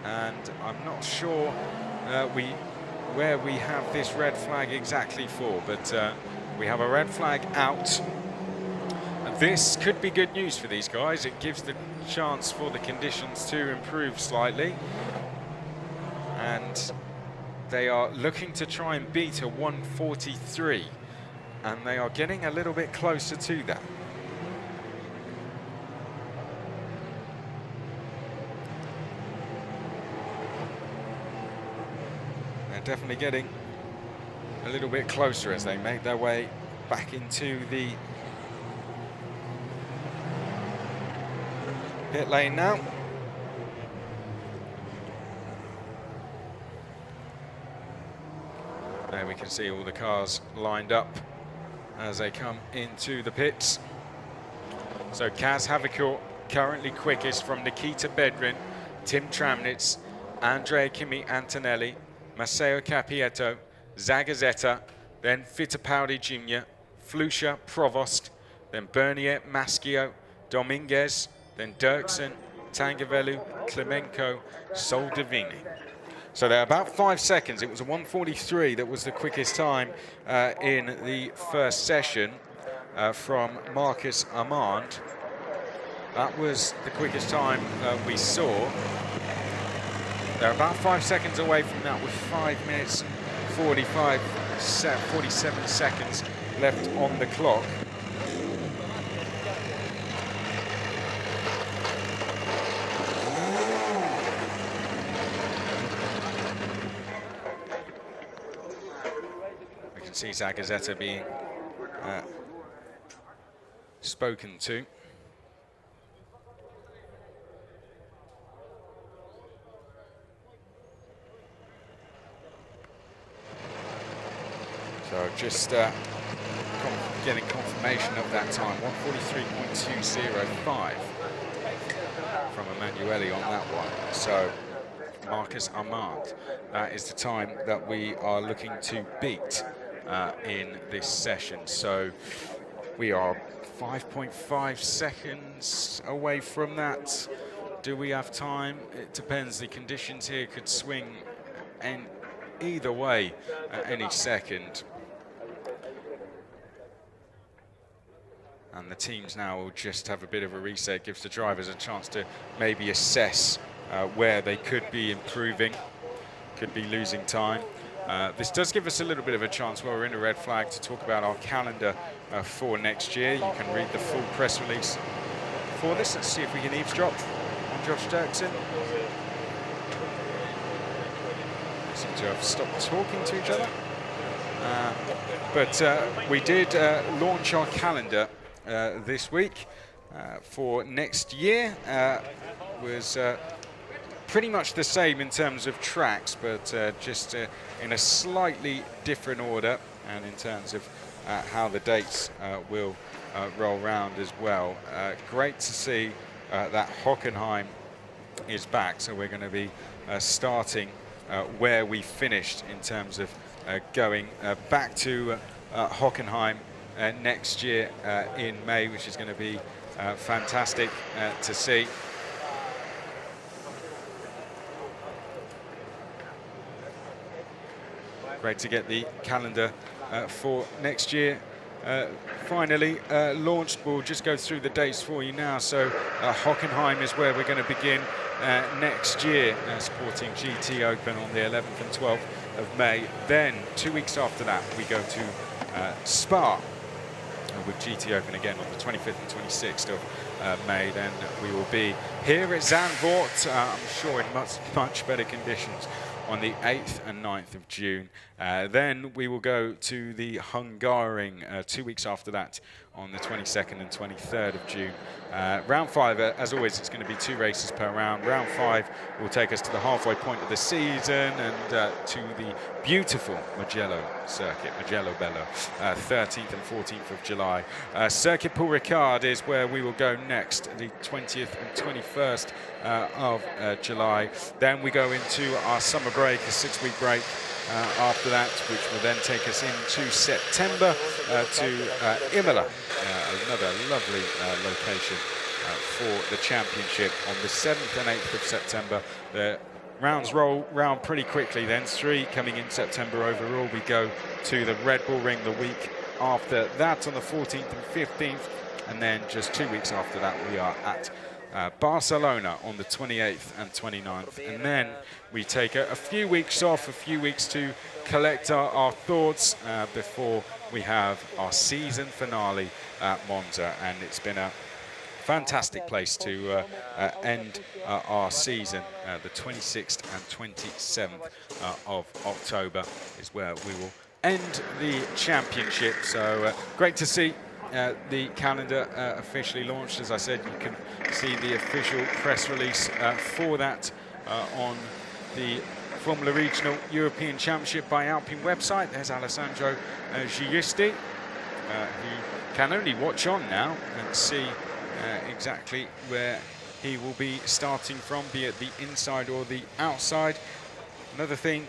and I'm not sure where we have this red flag exactly for, but we have a red flag out. And this could be good news for these guys. It gives the chance for the conditions to improve slightly, and they are looking to try and beat a 143, and they are getting a little bit closer to that. Definitely getting a little bit closer as they make their way back into the pit lane now. There we can see all the cars lined up as they come into the pits. So Kaz Havercourt currently quickest from Nikita Bedrin, Tim Tramnitz, Andrea Kimi Antonelli, Matteo Capietto, Zagazeta, then Fittipaldi Jr., Flusha, Provost, then Bernier, Maschio, Dominguez, then Dirksen, Tangavelu, Clemenco, Soldavini. So they're about 5 seconds. It was a 1:43 that was the quickest time in the first session from Marcus Armand. That was the quickest time we saw. They're about 5 seconds away from that with 5 minutes and 47 seconds left on the clock. We can see Zagazeta being spoken to. So just getting confirmation of that time, 1:43.205 from Emanuele on that one. So Marcus Armand, that is the time that we are looking to beat in this session. So we are 5.5 seconds away from that. Do we have time? It depends. The conditions here could swing and either way at any second. And the teams now will just have a bit of a reset, gives the drivers a chance to maybe assess where they could be improving, could be losing time. This does give us a little bit of a chance while we're in a red flag to talk about our calendar for next year. You can read the full press release for this. Let's see if we can eavesdrop on Josh Dirksen. Seem to have stopped talking to each other. But we did launch our calendar this week, for next year was pretty much the same in terms of tracks, but just in a slightly different order, and in terms of how the dates will roll round as well. Great to see that Hockenheim is back, so we're going to be starting where we finished in terms of going back to Hockenheim next year in May, which is going to be fantastic to see. Great to get the calendar for next year finally launched. We'll just go through the dates for you now. So Hockenheim is where we're going to begin next year, supporting GT Open on the 11th and 12th of May. Then 2 weeks after that, we go to Spaß with GT Open again on the 25th and 26th of May. Then we will be here at Zandvoort, I'm sure in much better conditions, on the 8th and 9th of June. Then we will go to the Hungaroring 2 weeks after that on the 22nd and 23rd of June. Round 5, as always, it's going to be 2 races per round. Round 5 will take us to the halfway point of the season and to the beautiful Mugello circuit, Mugello Bello, 13th and 14th of July. Circuit Paul Ricard is where we will go next, the 20th and 21st of July. Then we go into our summer break, a 6-week break after that, which will then take us into September to Imola, another lovely location for the championship on the 7th and 8th of September. The rounds roll round pretty quickly then, 3 coming in September overall. We go to the Red Bull Ring the week after that on the 14th and 15th, and then just 2 weeks after that we are at Barcelona on the 28th and 29th, and then we take a few weeks off, a few weeks to collect our thoughts before we have our season finale at Monza. And it's been a fantastic place to end our season. The 26th and 27th of October is where we will end the championship. So great to see the calendar officially launched. As I said, you can see the official press release for that on the Formula Regional European Championship by Alpine website. There's Alessandro Giusti, who can only watch on now and see exactly where he will be starting from, be it the inside or the outside. Another thing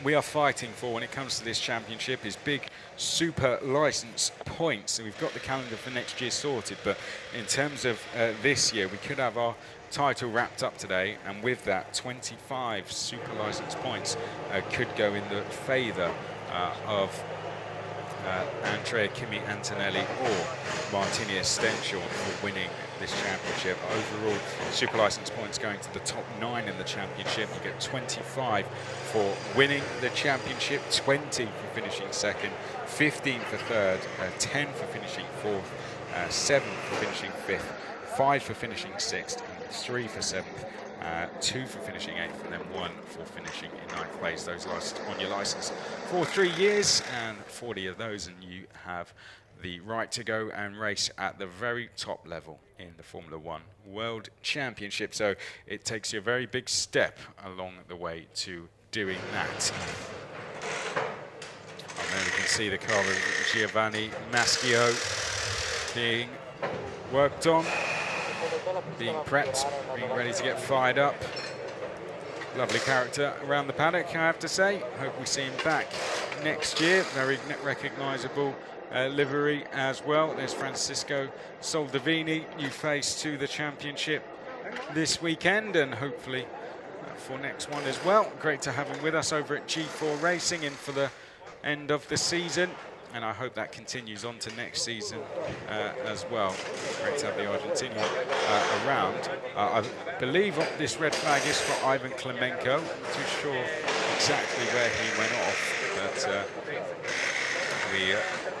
we are fighting for when it comes to this championship is big super license points. So we've got the calendar for next year sorted, but in terms of this year, we could have our title wrapped up today, and with that 25 super license points could go in the favour of Andrea Kimi Antonelli or Martini Estenchel for winning this championship. Overall, super license points going to the top 9 in the championship. You get 25 for winning the championship, 20 for finishing second, 15 for third, 10 for finishing fourth, 7 for finishing fifth, 5 for finishing sixth, and 3 for seventh, 2 for finishing 8th, and then 1 for finishing in 9th place. Those last on your license for 3 years, and 40 of those, and you have the right to go and race at the very top level in the Formula One World Championship. So it takes you a very big step along the way to doing that. And then we can see the car of Giovanni Maschio being worked on, being prepped, being ready to get fired up. Lovely character around the paddock, I have to say. Hope we see him back next year. Very recognisable livery as well. There's Francisco Soldavini, new face to the championship this weekend, and hopefully for next one as well. Great to have him with us over at G4 Racing in for the end of the season, and I hope that continues on to next season as well. Great to have the Argentinian around. I believe this red flag is for Ivan Klemenko. Not too sure exactly where he went off, but we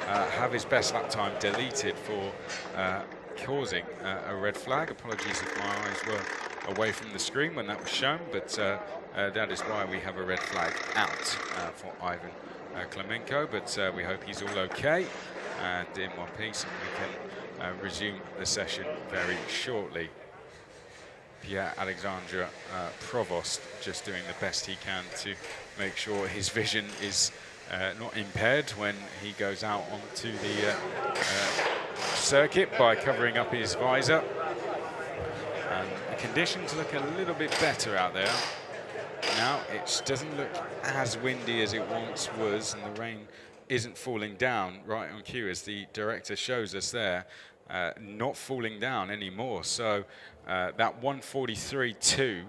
have his best lap time deleted for causing a red flag. Apologies if my eyes were away from the screen when that was shown, but that is why we have a red flag out for Ivan Klemenko, but we hope he's all okay and in one piece, and we resume the session very shortly. Pierre-Alexandre Provost just doing the best he can to make sure his vision is not impaired when he goes out onto the circuit by covering up his visor. And the conditions look a little bit better out there. Now it doesn't look as windy as it once was, and the rain isn't falling down right on cue, as the director shows us there, not falling down anymore. So that 143.2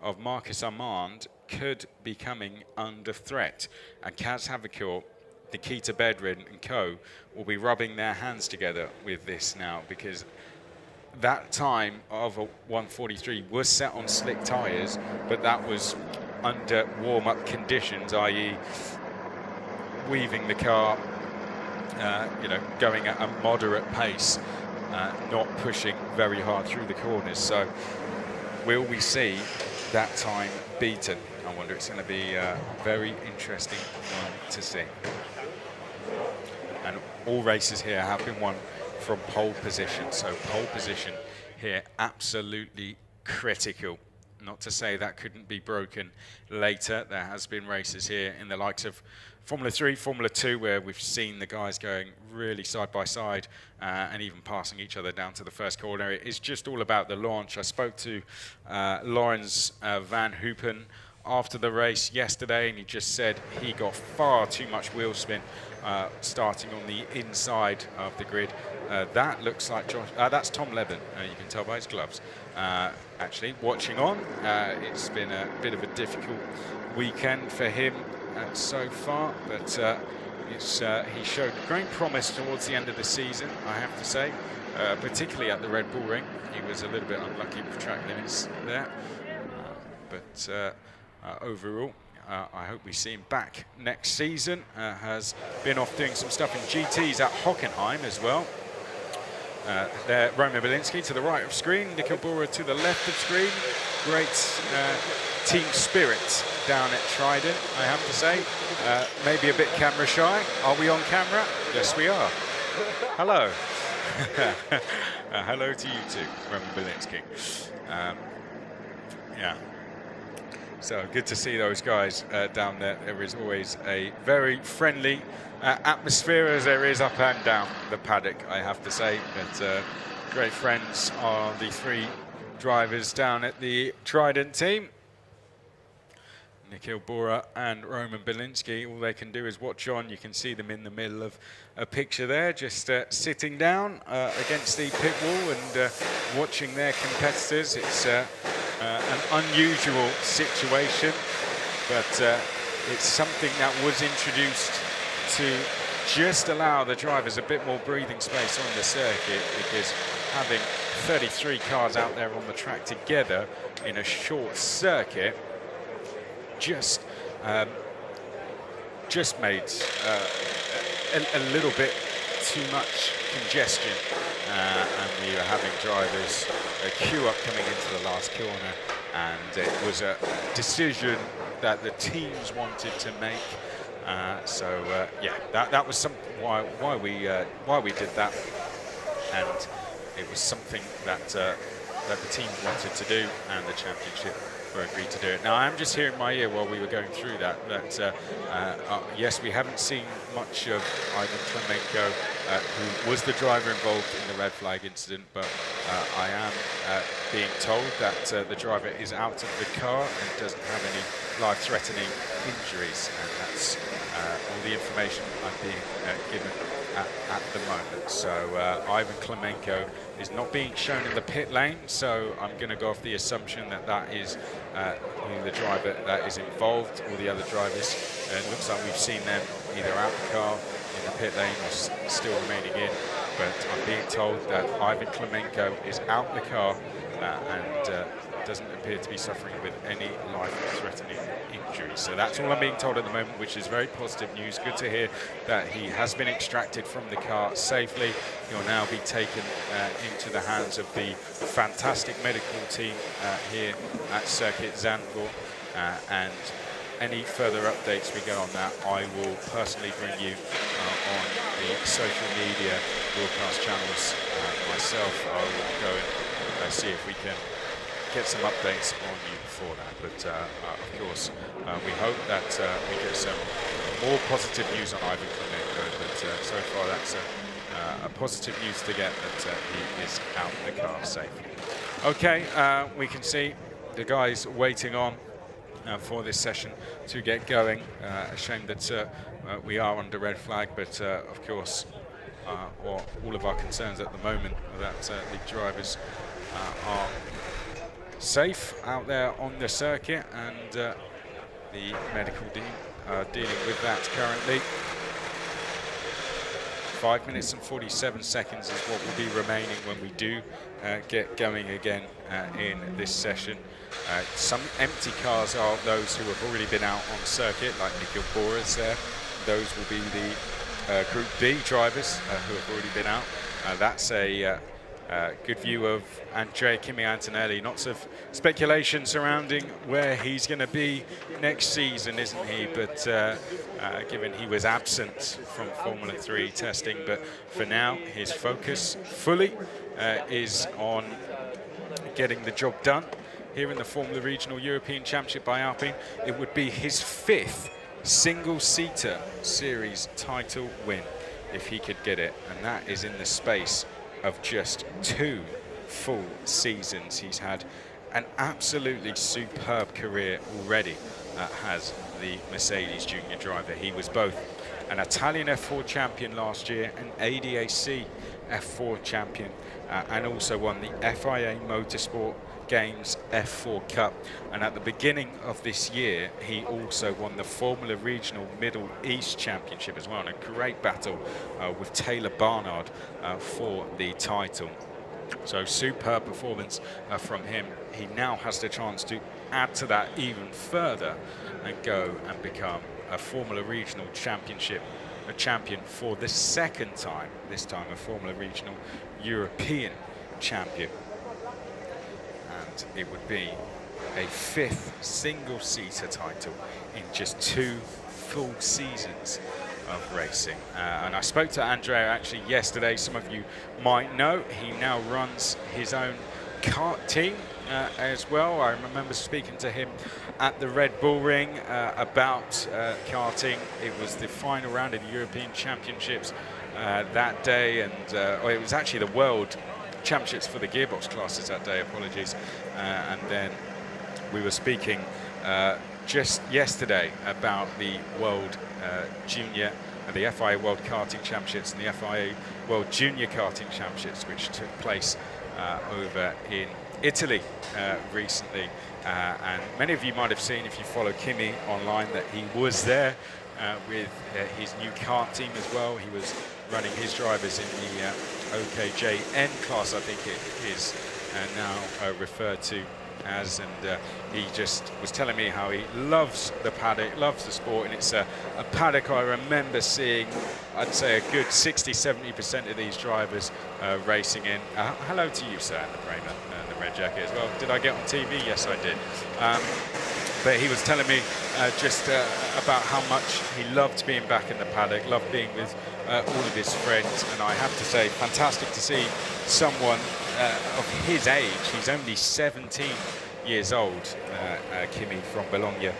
of Marcus Armand could be coming under threat, and Kaz Havicourt, Nikita Bedrin and co will be rubbing their hands together with this now, because that time of a 143 was set on slick tyres, but that was under warm-up conditions, i.e. weaving the car, you know, going at a moderate pace, not pushing very hard through the corners. So will we see that time beaten? I wonder. It's going to be a very interesting one to see. And all races here have been won from pole position. So pole position here absolutely critical. Not to say that couldn't be broken later. There has been races here in the likes of Formula 3, Formula 2, where we've seen the guys going really side by side and even passing each other down to the first corner. It's just all about the launch. I spoke to Laurens Van Hoopen after the race yesterday, and he just said he got far too much wheel spin starting on the inside of the grid. That looks like Josh, that's Tom Leben, you can tell by his gloves. Actually, watching on, it's been a bit of a difficult weekend for him so far, but he showed great promise towards the end of the season, I have to say, particularly at the Red Bull Ring. He was a little bit unlucky with track limits there, but overall, I hope we see him back next season. Has been off doing some stuff in GTs at Hockenheim as well. There, Roman Belinsky to the right of screen, Nikhil Bora to the left of screen. Great team spirit down at Trident, I have to say. Maybe a bit camera shy. Are we on camera? Yes, we are. Hello. Hello to you too, Roman Belinsky. Yeah. So good to see those guys down there. There is always a very friendly atmosphere as there is up and down the paddock, I have to say. But great friends are the three drivers down at the Trident team. Nikhil Bora and Roman Belinsky, all they can do is watch on. You can see them in the middle of a picture there, just sitting down against the pit wall and watching their competitors. It's an unusual situation, but it's something that was introduced to just allow the drivers a bit more breathing space on the circuit, because having 33 cars out there on the track together in a short circuit just made a little bit too much congestion, and we were having drivers queue up coming into the last corner, and it was a decision that the teams wanted to make. Yeah, that was why we did that, and it was something that the teams wanted to do, and the championship were agreed to do it. Now, I'm just hearing in my ear while we were going through that yes, we haven't seen much of Ivan Klemenko, who was the driver involved in the red flag incident, but I am being told that the driver is out of the car and doesn't have any life-threatening injuries, and that's all the information I'm being given at the moment. So Ivan Klemenko is not being shown in the pit lane, so I'm going to go off the assumption that that is the driver that is involved. All the other drivers, it looks like we've seen them either out the car, in the pit lane, or still remaining in, but I'm being told that Ivan Klemenko is out the car and doesn't appear to be suffering with any life-threatening injuries. So that's all I'm being told at the moment, which is very positive news. Good to hear that he has been extracted from the car safely. He'll now be taken into the hands of the fantastic medical team here at Circuit Zandvoort, and any further updates we get on that, I will personally bring you on the social media broadcast channels myself, I will go and see if we can get some updates on you before that. But of course, we hope that we get some more positive news on Ivan Klimenko. But so far, that's a positive news to get that he is out of the car safely. Okay, we can see the guys waiting on for this session to get going. A shame that we are under red flag, but of course, all of our concerns at the moment are that the drivers are safe out there on the circuit, and the medical team are dealing with that currently. 5 minutes and 47 seconds is what will be remaining when we do get going again in this session. Some empty cars are those who have already been out on circuit, like Nikhil Boras there. Those will be the Group B drivers who have already been out. That's a good view of Andrea Kimi Antonelli. Lots of speculation surrounding where he's going to be next season, isn't he? But given he was absent from Formula 3 testing, but for now his focus fully is on getting the job done here in the Formula Regional European Championship by Alpine. It would be his 5th single-seater series title win if he could get it, and that is in the space of just 2 full seasons. He's had an absolutely superb career already as the Mercedes junior driver. He was both an Italian F4 champion last year, an ADAC F4 champion, and also won the FIA Motorsport Games F4 Cup. And at the beginning of this year, he also won the Formula Regional Middle East Championship as well, in a great battle with Taylor Barnard for the title. So superb performance from him. He now has the chance to add to that even further and go and become a Formula Regional Championship champion for the 2nd time, this time a Formula Regional European champion. And it would be a 5th single-seater title in just 2 full seasons of racing. And I spoke to Andrea actually yesterday. Some of you might know he now runs his own kart team as well. I remember speaking to him at the Red Bull Ring about karting. It was the final round of the European Championships that day, and it was actually the World Championships for the gearbox classes that day, apologies. And then we were speaking just yesterday about the World Junior, the FIA World Karting Championships and the FIA World Junior Karting Championships, which took place over in Italy recently. And many of you might have seen, if you follow Kimi online, that he was there with his new kart team as well. He was running his drivers in the OKJN class, I think it is now referred to as, and he just was telling me how he loves the paddock, loves the sport, and it's a paddock I remember seeing, I'd say, a good 60–70% of these drivers racing in. Hello to you, sir, in the Bremer, the red jacket as well. Did I get on TV? Yes, I did. But he was telling me just about how much he loved being back in the paddock, loved being with all of his friends, and I have to say, fantastic to see someone of his age. He's only 17 years old, Kimi, from Bologna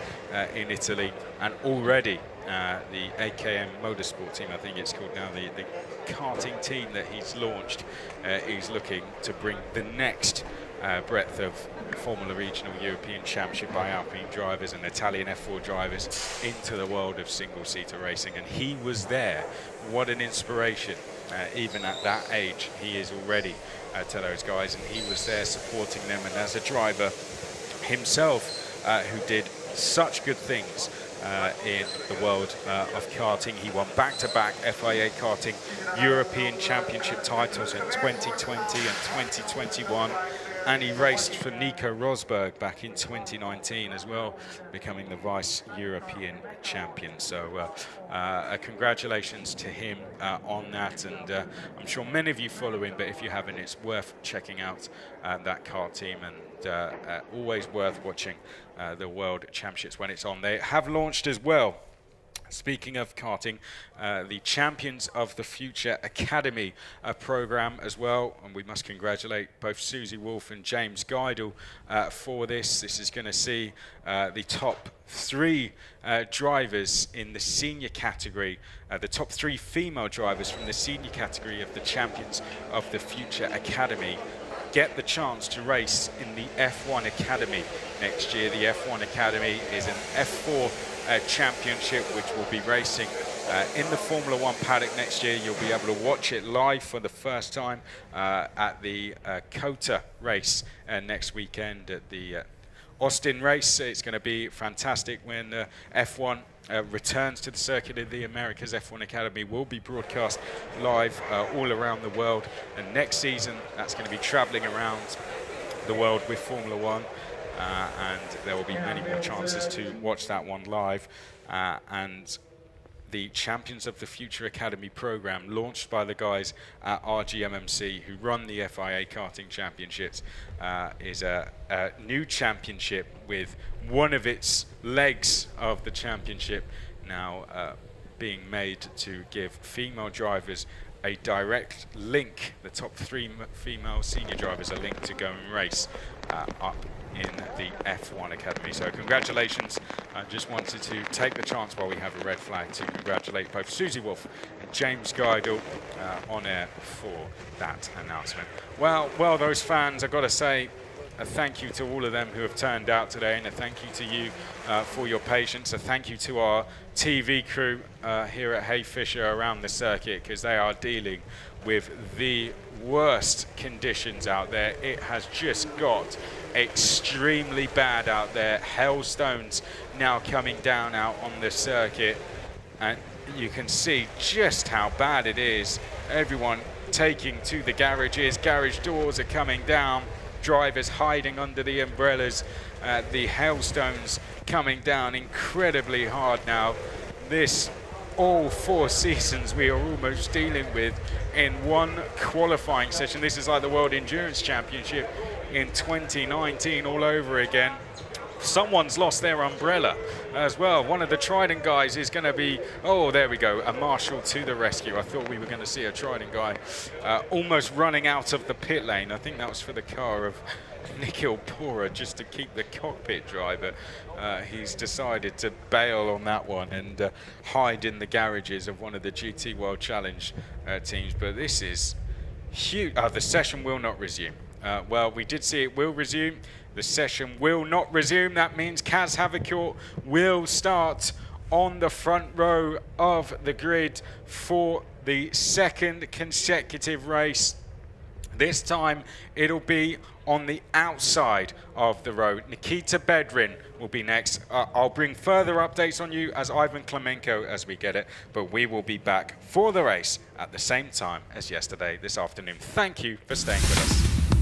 in Italy, and already the AKM Motorsport team, I think it's called now, the karting team that he's launched, is looking to bring the next breadth of Formula Regional European Championship by Alpine drivers and Italian F4 drivers into the world of single-seater racing, and he was there. What an inspiration. Even at that age, he is already to those guys, and he was there supporting them, and as a driver himself who did such good things in the world of karting. He won back-to-back FIA Karting European Championship titles in 2020 and 2021. And he raced for Nico Rosberg back in 2019 as well, becoming the Vice European Champion. So congratulations to him on that. And I'm sure many of you follow him, but if you haven't, it's worth checking out that kart team, and always worth watching the World Championships when it's on. They have launched as well Speaking of karting, the Champions of the Future Academy program as well, and we must congratulate both Susie Wolf and James Geidel for this. This is going to see the top 3 drivers in the senior category, the top 3 female drivers from the senior category of the Champions of the Future Academy get the chance to race in the F1 Academy next year. The F1 Academy is an F4 championship which will be racing in the Formula 1 paddock next year. You'll be able to watch it live for the first time at the COTA race next weekend at the Austin race. It's going to be fantastic when F1 returns to the circuit of the Americas. F1 Academy will be broadcast live all around the world, and next season that's going to be traveling around the world with Formula 1, and there will be many more chances to watch that one live. And the Champions of the Future Academy program, launched by the guys at RGMMC who run the FIA karting championships, is a new championship with one of its legs of the championship now being made to give female drivers a direct link, the top 3 female senior drivers, a link to go and race up in the F1 Academy. So congratulations. I just wanted to take the chance while we have a red flag to congratulate both Susie Wolf and James Geidel on air for that announcement. Well, those fans, I've got to say a thank you to all of them who have turned out today, and a thank you to you for your patience. A thank you to our TV crew here at Hey Fisher around the circuit, because they are dealing with the worst conditions out there. It has just got extremely bad out there. Hailstones now coming down out on the circuit, and you can see just how bad it is. Everyone taking to the garages. Garage doors are coming down. Drivers hiding under the umbrellas. The hailstones coming down incredibly hard now. This, all 4 seasons we are almost dealing with in one qualifying session. This is like the World Endurance Championship in 2019 all over again. Someone's lost their umbrella as well. One of the Trident guys is going to be, oh, there we go, a marshal to the rescue. I thought we were going to see a Trident guy almost running out of the pit lane. I think that was for the car of Nikhil Pora, just to keep the cockpit dry, but he's decided to bail on that one and hide in the garages of one of the GT World Challenge teams. But this is huge. The session will not resume. Well, we did see it will resume. The session will not resume. That means Kaz Havikort will start on the front row of the grid for the 2nd consecutive race. This time it'll be on the outside of the road. Nikita Bedrin will be next. I'll bring further updates on you as Ivan Klemenko as we get it, but we will be back for the race at the same time as yesterday this afternoon. Thank you for staying with us.